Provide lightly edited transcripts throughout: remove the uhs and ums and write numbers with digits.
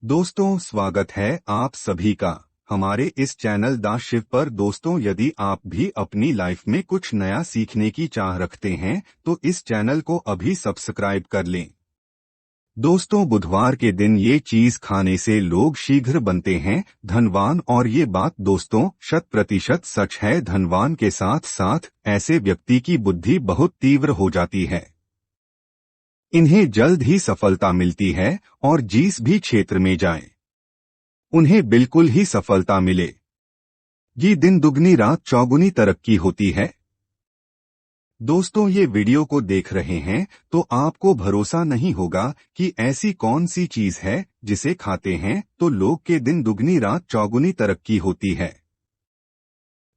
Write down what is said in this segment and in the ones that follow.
दोस्तों, स्वागत है आप सभी का हमारे इस चैनल दा शिव पर। दोस्तों, यदि आप भी अपनी लाइफ में कुछ नया सीखने की चाह रखते हैं तो इस चैनल को अभी सब्सक्राइब कर लें। दोस्तों, बुधवार के दिन ये चीज खाने से लोग शीघ्र बनते हैं धनवान, और ये बात दोस्तों 100% सच है। धनवान के साथ साथ ऐसे व्यक्ति की बुद्धि बहुत तीव्र हो जाती है। इन्हें जल्द ही सफलता मिलती है और जिस भी क्षेत्र में जाएं, उन्हें बिल्कुल ही सफलता मिले। ये दिन दुगनी रात चौगुनी तरक्की होती है। दोस्तों, ये वीडियो को देख रहे हैं तो आपको भरोसा नहीं होगा कि ऐसी कौन सी चीज है जिसे खाते हैं तो लोग के दिन दुगनी रात चौगुनी तरक्की होती है।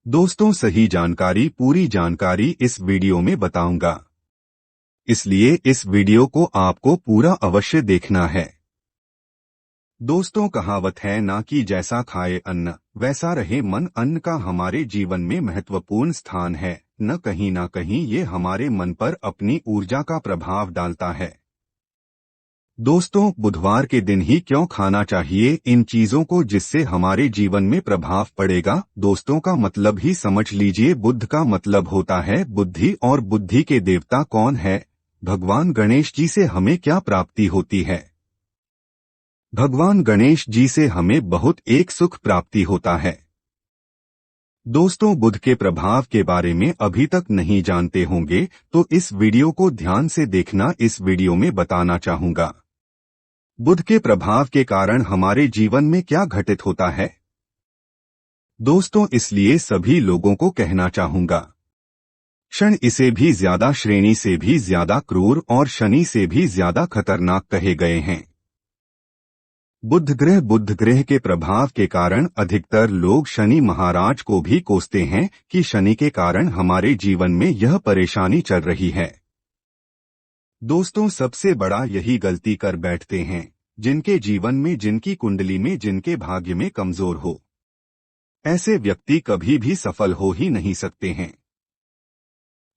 दोस्तों, सही जानकारी, पूरी जानकारी इस वीडियो में बताऊंगा, इसलिए इस वीडियो को आपको पूरा अवश्य देखना है। दोस्तों, कहावत है ना कि जैसा खाए अन्न वैसा रहे मन। अन्न का हमारे जीवन में महत्वपूर्ण स्थान है। न कहीं ये हमारे मन पर अपनी ऊर्जा का प्रभाव डालता है। दोस्तों, बुधवार के दिन ही क्यों खाना चाहिए इन चीजों को जिससे हमारे जीवन में प्रभाव पड़ेगा? दोस्तों, का मतलब ही समझ लीजिए। बुद्ध का मतलब होता है बुद्धि, और बुद्धि के देवता कौन है? भगवान गणेश जी से हमें क्या प्राप्ति होती है? भगवान गणेश जी से हमें बहुत एक सुख प्राप्ति होता है। दोस्तों, बुध के प्रभाव के बारे में अभी तक नहीं जानते होंगे तो इस वीडियो को ध्यान से देखना। इस वीडियो में बताना चाहूंगा बुध के प्रभाव के कारण हमारे जीवन में क्या घटित होता है। दोस्तों, इसलिए सभी लोगों को कहना चाहूंगा, क्षण इसे भी ज्यादा, श्रेणी से भी ज्यादा क्रूर और शनि से भी ज्यादा खतरनाक कहे गए हैं। बुध ग्रह के प्रभाव के कारण अधिकतर लोग शनि महाराज को भी कोसते हैं कि शनि के कारण हमारे जीवन में यह परेशानी चल रही है। दोस्तों, सबसे बड़ा यही गलती कर बैठते हैं जिनके जीवन में, जिनकी कुंडली में, जिनके भाग्य में कमजोर हो। ऐसे व्यक्ति कभी भी सफल हो ही नहीं सकते हैं।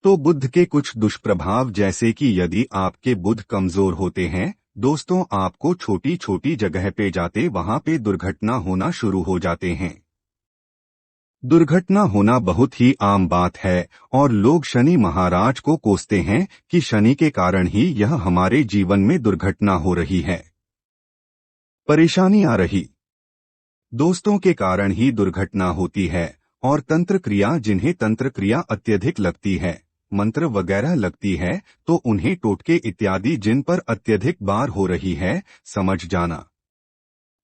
तो बुध के कुछ दुष्प्रभाव, जैसे कि यदि आपके बुध कमजोर होते हैं दोस्तों, आपको छोटी छोटी जगह पे जाते वहां पे दुर्घटना होना शुरू हो जाते हैं। दुर्घटना होना बहुत ही आम बात है और लोग शनि महाराज को कोसते हैं कि शनि के कारण ही यह हमारे जीवन में दुर्घटना हो रही है, परेशानी आ रही। दोस्तों, के कारण ही दुर्घटना होती है। और तंत्र क्रिया, जिन्हें तंत्र क्रिया अत्यधिक लगती है, मंत्र वगैरह लगती है, तो उन्हें टोटके इत्यादि जिन पर अत्यधिक बार हो रही है, समझ जाना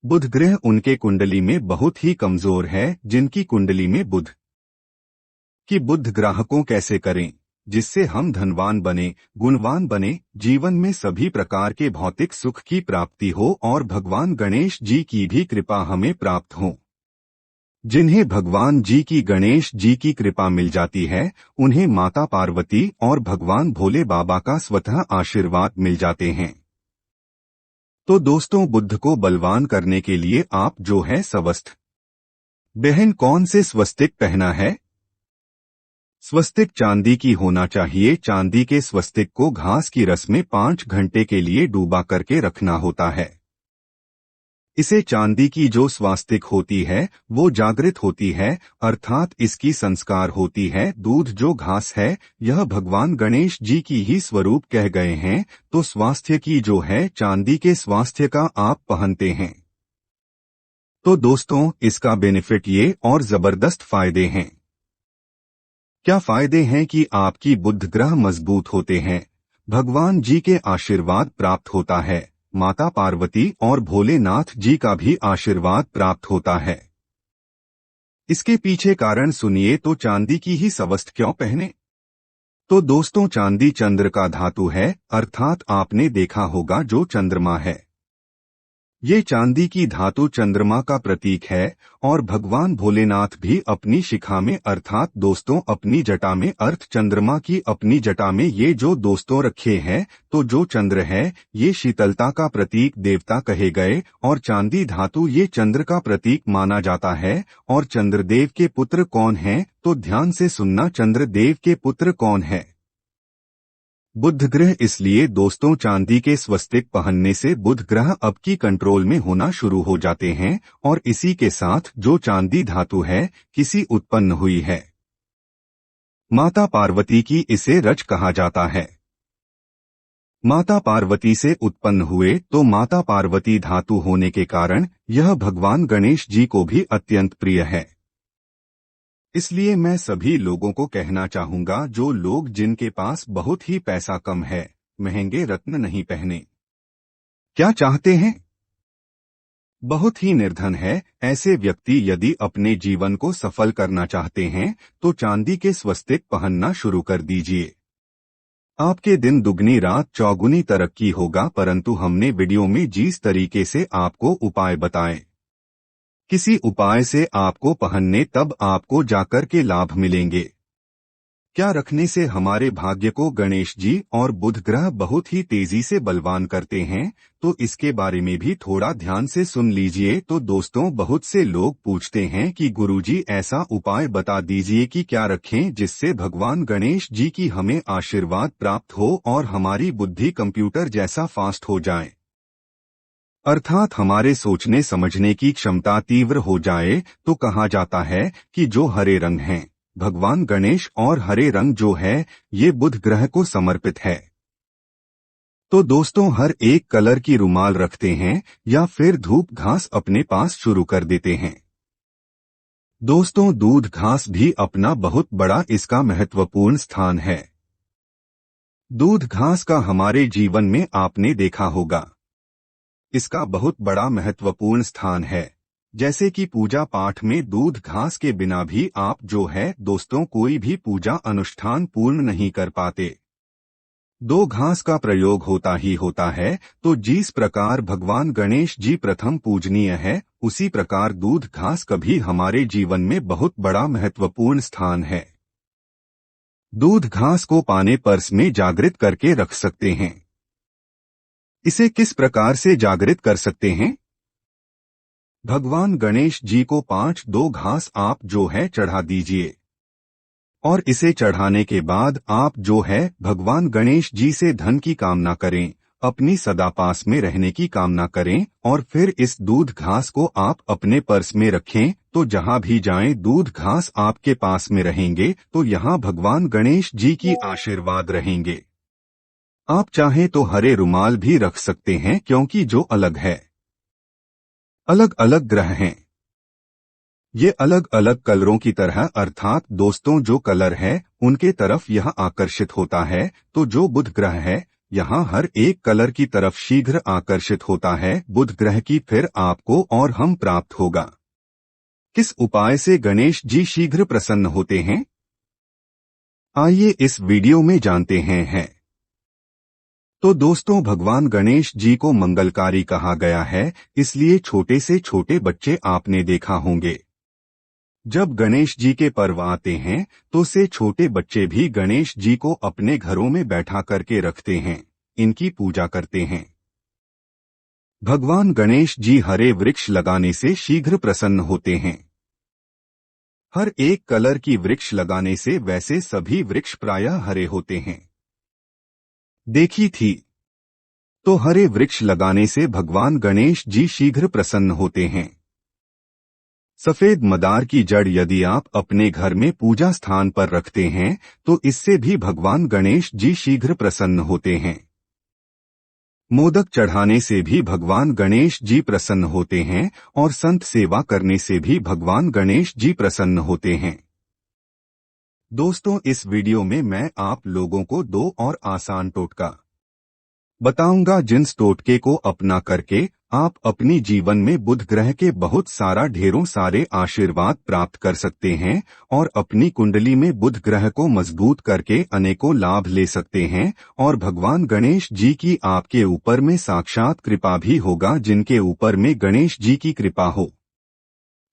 बुध ग्रह उनके कुंडली में बहुत ही कमजोर है। जिनकी कुंडली में बुध की, बुध ग्राहकों कैसे करें जिससे हम धनवान बने, गुणवान बने, जीवन में सभी प्रकार के भौतिक सुख की प्राप्ति हो और भगवान गणेश जी की भी कृपा हमें प्राप्त हो। जिन्हें भगवान जी की, गणेश जी की कृपा मिल जाती है, उन्हें माता पार्वती और भगवान भोले बाबा का स्वतः आशीर्वाद मिल जाते हैं। तो दोस्तों, बुद्ध को बलवान करने के लिए आप जो है स्वस्थ बहन, कौन से स्वस्तिक पहना है? स्वस्तिक चांदी की होना चाहिए। चांदी के स्वस्तिक को घास की रस में 5 घंटे के लिए डूबा करके रखना होता है। इसे चांदी की जो स्वास्तिक होती है वो जागृत होती है, अर्थात इसकी संस्कार होती है। दूध जो घास है, यह भगवान गणेश जी की ही स्वरूप कह गए हैं। तो स्वास्थ्य की जो है, चांदी के स्वास्थ्य का आप पहनते हैं। तो दोस्तों, इसका बेनिफिट ये और जबरदस्त फायदे हैं। क्या फायदे हैं कि आपकी बुध ग्रह मजबूत होते हैं, भगवान जी के आशीर्वाद प्राप्त होता है, माता पार्वती और भोलेनाथ जी का भी आशीर्वाद प्राप्त होता है। इसके पीछे कारण सुनिए। तो चांदी की ही स्वस्त क्यों पहने? तो दोस्तों, चांदी चंद्र का धातु है, अर्थात आपने देखा होगा जो चंद्रमा है, ये चांदी की धातु चंद्रमा का प्रतीक है। और भगवान भोलेनाथ भी अपनी शिखा में, अर्थात दोस्तों अपनी जटा में, अर्थ चंद्रमा की अपनी जटा में ये जो दोस्तों रखे हैं, तो जो चंद्र है ये शीतलता का प्रतीक देवता कहे गए, और चांदी धातु ये चंद्र का प्रतीक माना जाता है। और चंद्रदेव के पुत्र कौन हैं? तो ध्यान से सुनना, चंद्रदेव के पुत्र कौन है? बुध ग्रह इसलिए दोस्तों चांदी के स्वस्तिक पहनने से बुध ग्रह अब की कंट्रोल में होना शुरू हो जाते हैं और इसी के साथ जो चांदी धातु है किसी उत्पन्न हुई है। माता पार्वती की इसे रज कहा जाता है। माता पार्वती से उत्पन्न हुए तो माता पार्वती धातु होने के कारण यह भगवान गणेश जी को भी अत्यंत प्रिय है। इसलिए मैं सभी लोगों को कहना चाहूंगा जो लोग जिनके पास बहुत ही पैसा कम है महंगे रत्न नहीं पहने। क्या चाहते हैं? बहुत ही निर्धन है ऐसे व्यक्ति यदि अपने जीवन को सफल करना चाहते हैं तो चांदी के स्वस्तिक पहनना शुरू कर दीजिए। आपके दिन दुगनी रात चौगुनी तरक्की होगा। परंतु हमने वीडियो में जिस तरीके से आपको उपाय बताए, किसी उपाय से आपको पहनने तब आपको जाकर के लाभ मिलेंगे। क्या रखने से हमारे भाग्य को गणेश जी और बुध ग्रह बहुत ही तेजी से बलवान करते हैं, तो इसके बारे में भी थोड़ा ध्यान से सुन लीजिए। तो दोस्तों बहुत से लोग पूछते हैं कि गुरुजी ऐसा उपाय बता दीजिए कि क्या रखें जिससे भगवान गणेश जी की हमें आशीर्वाद प्राप्त हो और हमारी बुद्धि कंप्यूटर जैसा फास्ट हो जाए, अर्थात हमारे सोचने समझने की क्षमता तीव्र हो जाए। तो कहा जाता है कि जो हरे रंग हैं भगवान गणेश और हरे रंग जो है ये बुध ग्रह को समर्पित है। तो दोस्तों हर एक कलर की रुमाल रखते हैं या फिर धूप घास अपने पास शुरू कर देते हैं। दोस्तों दूध घास भी अपना बहुत बड़ा इसका महत्वपूर्ण स्थान है। दूध घास का हमारे जीवन में आपने देखा होगा इसका बहुत बड़ा महत्वपूर्ण स्थान है। जैसे कि पूजा पाठ में दूध घास के बिना भी आप जो है दोस्तों कोई भी पूजा अनुष्ठान पूर्ण नहीं कर पाते। दो घास का प्रयोग होता ही होता है। तो जिस प्रकार भगवान गणेश जी प्रथम पूजनीय है उसी प्रकार दूध घास कभी हमारे जीवन में बहुत बड़ा महत्वपूर्ण स्थान है। दूध घास को पाने पर्स में जागृत करके रख सकते हैं। इसे किस प्रकार से जागृत कर सकते हैं? भगवान गणेश जी को 5 घास आप जो है चढ़ा दीजिए और इसे चढ़ाने के बाद आप जो है भगवान गणेश जी से धन की कामना करें, अपनी सदा पास में रहने की कामना करें और फिर इस दूध घास को आप अपने पर्स में रखें। तो जहां भी जाएं दूध घास आपके पास में रहेंगे तो यहां भगवान गणेश जी की आशीर्वाद रहेंगे। आप चाहें तो हरे रुमाल भी रख सकते हैं क्योंकि जो अलग है, अलग अलग ग्रह हैं, ये अलग अलग कलरों की तरह अर्थात दोस्तों जो कलर है उनके तरफ यह आकर्षित होता है। तो जो बुध ग्रह है यहाँ हर एक कलर की तरफ शीघ्र आकर्षित होता है बुध ग्रह की, फिर आपको और हम प्राप्त होगा। किस उपाय से गणेश जी शीघ्र प्रसन्न होते हैं आइए इस वीडियो में जानते हैं। तो दोस्तों भगवान गणेश जी को मंगलकारी कहा गया है, इसलिए छोटे से छोटे बच्चे आपने देखा होंगे जब गणेश जी के पर्व आते हैं तो से छोटे बच्चे भी गणेश जी को अपने घरों में बैठा करके रखते हैं, इनकी पूजा करते हैं। भगवान गणेश जी हरे वृक्ष लगाने से शीघ्र प्रसन्न होते हैं। हर एक कलर की वृक्ष लगाने से वैसे सभी वृक्ष प्रायः हरे होते हैं, देखी थी। तो हरे वृक्ष लगाने से भगवान गणेश जी शीघ्र प्रसन्न होते हैं। सफेद मदार की जड़ यदि आप अपने घर में पूजा स्थान पर रखते हैं तो इससे भी भगवान गणेश जी शीघ्र प्रसन्न होते हैं। मोदक चढ़ाने से भी भगवान गणेश जी प्रसन्न होते हैं और संत सेवा करने से भी भगवान गणेश जी प्रसन्न होते हैं। दोस्तों इस वीडियो में मैं आप लोगों को 2 और आसान टोटका बताऊंगा जिन टोटके को अपना करके आप अपनी जीवन में बुध ग्रह के बहुत सारा ढेरों सारे आशीर्वाद प्राप्त कर सकते हैं और अपनी कुंडली में बुध ग्रह को मजबूत करके अनेकों लाभ ले सकते हैं और भगवान गणेश जी की आपके ऊपर में साक्षात कृपा भी होगा। जिनके ऊपर में गणेश जी की कृपा हो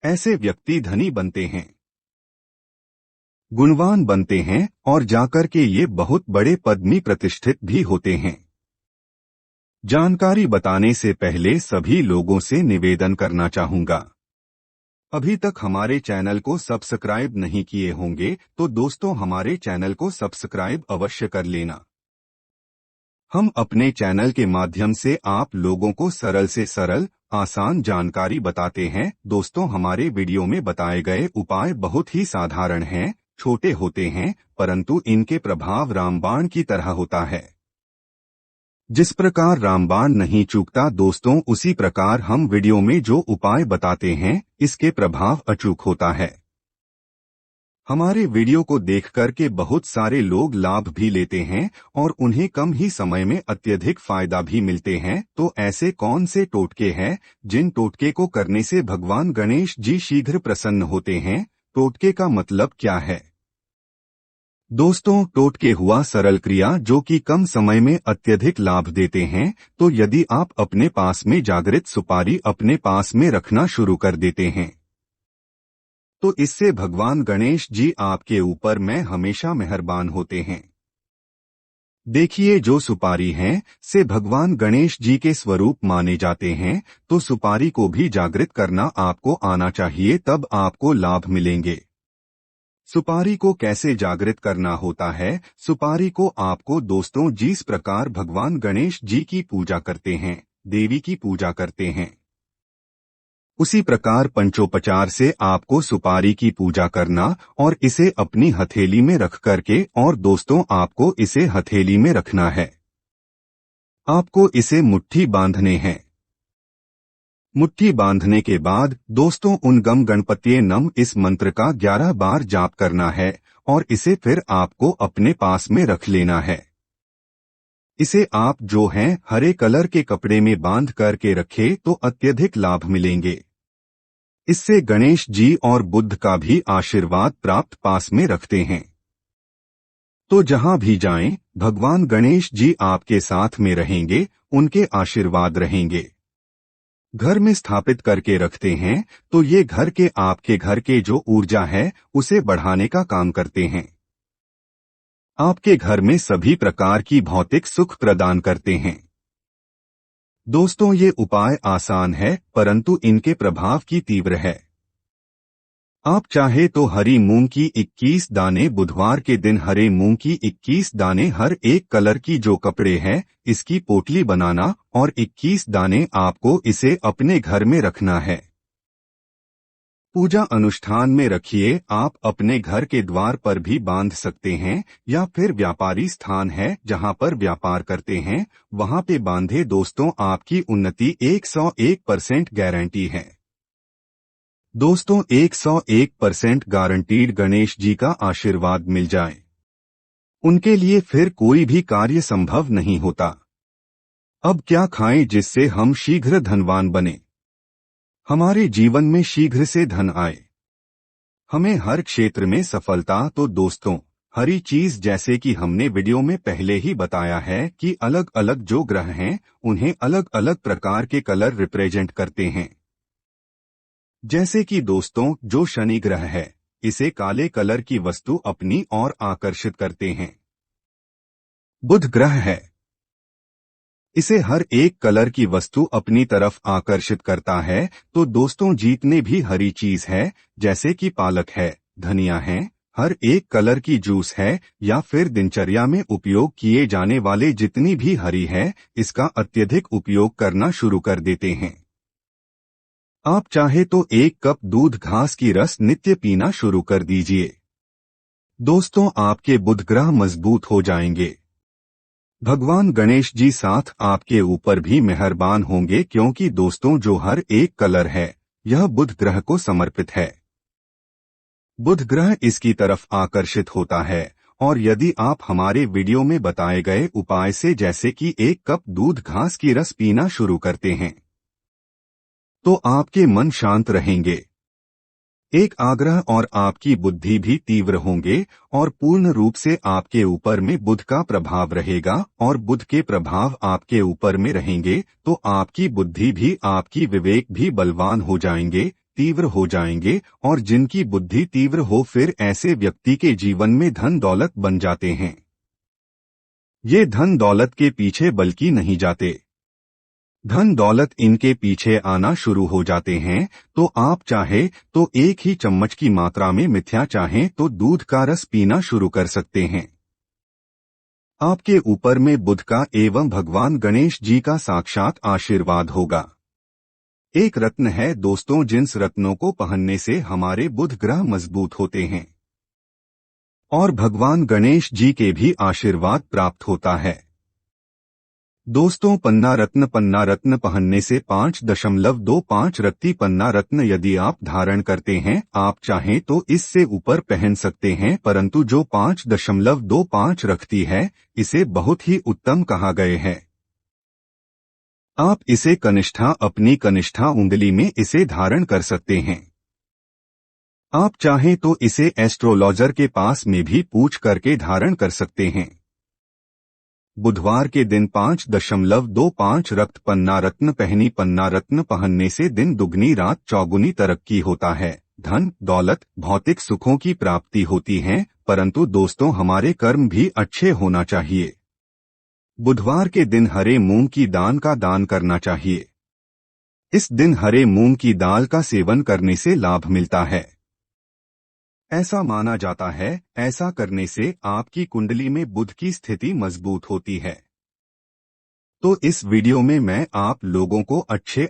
ऐसे व्यक्ति धनी बनते हैं, गुणवान बनते हैं और जाकर के ये बहुत बड़े पद में प्रतिष्ठित भी होते हैं। जानकारी बताने से पहले सभी लोगों से निवेदन करना चाहूंगा, अभी तक हमारे चैनल को सब्सक्राइब नहीं किए होंगे तो दोस्तों हमारे चैनल को सब्सक्राइब अवश्य कर लेना। हम अपने चैनल के माध्यम से आप लोगों को सरल से सरल आसान जानकारी बताते हैं। दोस्तों, हमारे वीडियो में बताए गए उपाय बहुत ही साधारण हैं, छोटे होते हैं, परंतु इनके प्रभाव रामबाण की तरह होता है। जिस प्रकार रामबाण नहीं चूकता दोस्तों, उसी प्रकार हम वीडियो में जो उपाय बताते हैं इसके प्रभाव अचूक होता है। हमारे वीडियो को देख कर के बहुत सारे लोग लाभ भी लेते हैं और उन्हें कम ही समय में अत्यधिक फायदा भी मिलते हैं। तो ऐसे कौन से टोटके हैं जिन टोटके को करने से भगवान गणेश जी शीघ्र प्रसन्न होते हैं? टोटके का मतलब क्या है? दोस्तों, टोटके हुआ सरल क्रिया जो कि कम समय में अत्यधिक लाभ देते हैं। तो यदि आप अपने पास में जागृत सुपारी अपने पास में रखना शुरू कर देते हैं तो इससे भगवान गणेश जी आपके ऊपर में हमेशा मेहरबान होते हैं। देखिए, जो सुपारी हैं से भगवान गणेश जी के स्वरूप माने जाते हैं, तो सुपारी को भी जागृत करना आपको आना चाहिए, तब आपको लाभ मिलेंगे। सुपारी को कैसे जागृत करना होता है? सुपारी को आपको दोस्तों जिस प्रकार भगवान गणेश जी की पूजा करते हैं, देवी की पूजा करते हैं, उसी प्रकार पंचोपचार से आपको सुपारी की पूजा करना और इसे अपनी हथेली में रख करके, और दोस्तों आपको इसे हथेली में रखना है। आपको इसे मुट्ठी बांधने हैं। मुट्ठी बांधने के बाद दोस्तों उन गम गणपतिये नम इस मंत्र का 11 बार जाप करना है और इसे फिर आपको अपने पास में रख लेना है। इसे आप जो हैं हरे कलर के कपड़े में बांध करके रखे तो अत्यधिक लाभ मिलेंगे। इससे गणेश जी और बुद्ध का भी आशीर्वाद प्राप्त पास में रखते हैं। तो जहां भी जाएं, भगवान गणेश जी आपके साथ में रहेंगे, उनके आशीर्वाद रहेंगे। घर में स्थापित करके रखते हैं तो ये घर के आपके घर के जो ऊर्जा है उसे बढ़ाने का काम करते हैं। आपके घर में सभी प्रकार की भौतिक सुख प्रदान करते हैं। दोस्तों, ये उपाय आसान है परंतु इनके प्रभाव की तीव्र है। आप चाहे तो हरी मूंग की 21 दाने, बुधवार के दिन हरे मूंग की 21 दाने हर एक कलर की जो कपड़े हैं इसकी पोटली बनाना और 21 दाने आपको इसे अपने घर में रखना है। पूजा अनुष्ठान में रखिए। आप अपने घर के द्वार पर भी बांध सकते हैं या फिर व्यापारी स्थान है जहां पर व्यापार करते हैं वहां पे बांधे। दोस्तों, आपकी उन्नति 101% गारंटी है। दोस्तों, 101% गारंटीड गणेश जी का आशीर्वाद मिल जाए, उनके लिए फिर कोई भी कार्य संभव नहीं होता। अब क्या खाएं जिससे हम शीघ्र धनवान बने, हमारे जीवन में शीघ्र से धन आए, हमें हर क्षेत्र में सफलता? तो दोस्तों, हरी चीज जैसे कि हमने वीडियो में पहले ही बताया है कि अलग अलग जो ग्रह हैं उन्हें अलग अलग प्रकार के कलर रिप्रेजेंट करते हैं। जैसे कि दोस्तों, जो शनि ग्रह है इसे काले कलर की वस्तु अपनी ओर आकर्षित करते हैं। बुध ग्रह है, इसे हर एक कलर की वस्तु अपनी तरफ आकर्षित करता है। तो दोस्तों, जितने भी हरी चीज है जैसे कि पालक है, धनिया है, हर एक कलर की जूस है या फिर दिनचर्या में उपयोग किए जाने वाले जितनी भी हरी है, इसका अत्यधिक उपयोग करना शुरू कर देते हैं। आप चाहे तो 1 कप दूध घास की रस नित्य पीना शुरू कर दीजिए। दोस्तों, आपके बुध ग्रह मजबूत हो जाएंगे। भगवान गणेश जी साथ आपके ऊपर भी मेहरबान होंगे, क्योंकि दोस्तों जो हर एक कलर है यह बुध ग्रह को समर्पित है। बुध ग्रह इसकी तरफ आकर्षित होता है और यदि आप हमारे वीडियो में बताए गए उपाय से जैसे कि 1 कप दूध घास की रस पीना शुरू करते हैं तो आपके मन शांत रहेंगे, एक आग्रह और आपकी बुद्धि भी तीव्र होंगे और पूर्ण रूप से आपके ऊपर में बुध का प्रभाव रहेगा और बुध के प्रभाव आपके ऊपर में रहेंगे तो आपकी बुद्धि भी, आपकी विवेक भी बलवान हो जाएंगे, तीव्र हो जाएंगे। और जिनकी बुद्धि तीव्र हो फिर ऐसे व्यक्ति के जीवन में धन दौलत बन जाते हैं। ये धन दौलत के पीछे बल्कि नहीं जाते, धन दौलत इनके पीछे आना शुरू हो जाते हैं। तो आप चाहे तो 1 ही चम्मच की मात्रा में मिथ्या चाहें तो दूध का रस पीना शुरू कर सकते हैं। आपके ऊपर में बुध का एवं भगवान गणेश जी का साक्षात आशीर्वाद होगा। एक रत्न है दोस्तों, जिन रत्नों को पहनने से हमारे बुध ग्रह मजबूत होते हैं और भगवान गणेश जी के भी आशीर्वाद प्राप्त होता है। दोस्तों, पन्ना रत्न पहनने से 5.25 रत्ती पन्ना रत्न यदि आप धारण करते हैं, आप चाहें तो इससे ऊपर पहन सकते हैं, परंतु जो 5.25 रखती है, इसे बहुत ही उत्तम कहा गए है। आप इसे कनिष्ठा, अपनी कनिष्ठा उंगली में इसे धारण कर सकते हैं। आप चाहें तो इसे एस्ट्रोलॉजर के पास में भी पूछ करके धारण कर सकते हैं। बुधवार के दिन 5.25 रक्त पन्ना रत्न पहनने से दिन दुगनी रात चौगुनी तरक्की होता है। धन दौलत भौतिक सुखों की प्राप्ति होती है, परंतु दोस्तों हमारे कर्म भी अच्छे होना चाहिए। बुधवार के दिन हरे मूंग की दाल का दान करना चाहिए। इस दिन हरे मूंग की दाल का सेवन करने से लाभ मिलता है। ऐसा माना जाता है, ऐसा करने से आपकी कुंडली में बुध की स्थिति मजबूत होती है। तो इस वीडियो में मैं आप लोगों को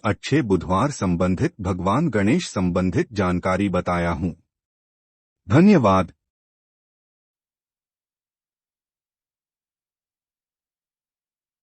अच्छे बुधवार संबंधित, भगवान गणेश संबंधित जानकारी बताया हूँ। धन्यवाद।